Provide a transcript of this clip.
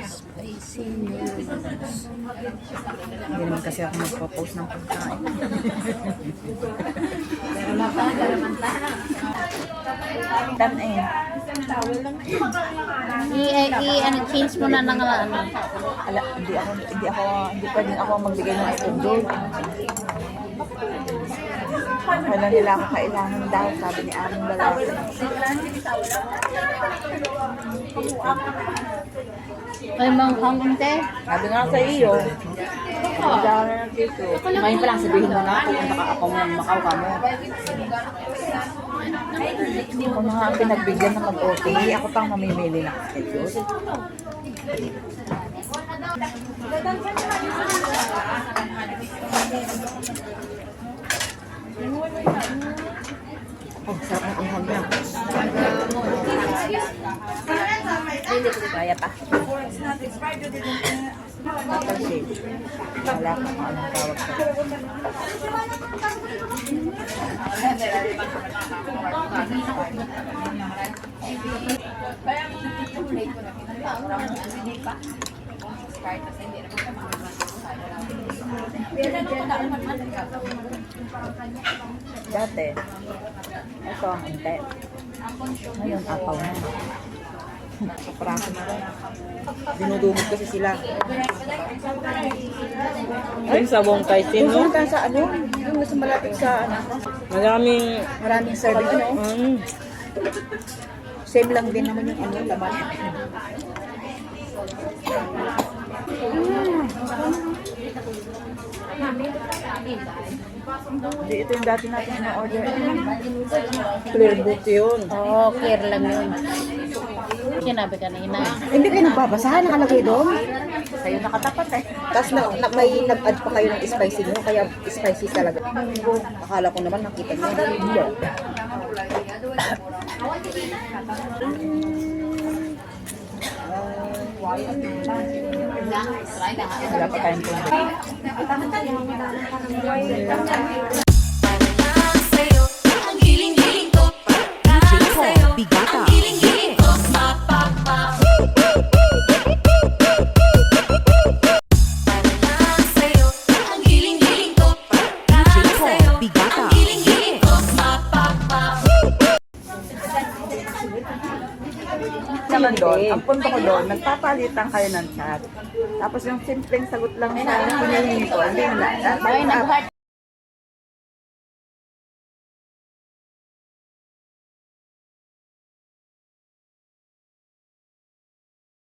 Spicy noodles. Hindi naman kasi ako magpo-post ng pagkain. Dan eh. Change mo na ng ano. Hindi pwedeng ako magbigay ng schedule. Kailan nila ako kailangan daw, sabi ni aming lalaki. Ay, manghang unte. Sabi nga sa iyo, hindi ako na nag-issue. Ngayon pa lang sabihin mo na, pupunta ka ako ng Macau ka mo. Ako na nga ang pinagbigyan ng mag-OT. Ako pang mamimili ng schedule. Oh, sarap ng anghang niya. Kaya pa. Kasi, wala ko kung anong tawag sa dati. Ito ang ante. Ngayon, apaw na. Kapraso na rin. Dinudumog kasi sila. Ay, sa Wong Tai Sin, no? Pumunta sa ano? Yung nasa malapit sa ano? Maraming serving ano? Same lang din naman yung ano, laman. Hindi, ito yung dati natin na-order. Clear book yun. Oo, clear lang yun. Sinabi kanina. Hindi kayo nagbabasahan, nakalagay doon. Sa'yo nakatapat eh. Tapos may nag-add pa kayo ng spicy mo, kaya spicy talaga. Akala ko naman nakita niyo. Hindi. Wala pa tayong tubig. Bigata. Bigata. Naman doon, ang punto ko doon, nagpapalitan kayo ng chat. Tapos yung simpleng sagot lang sa hinihingi ko, hindi na. Ay, nag-heart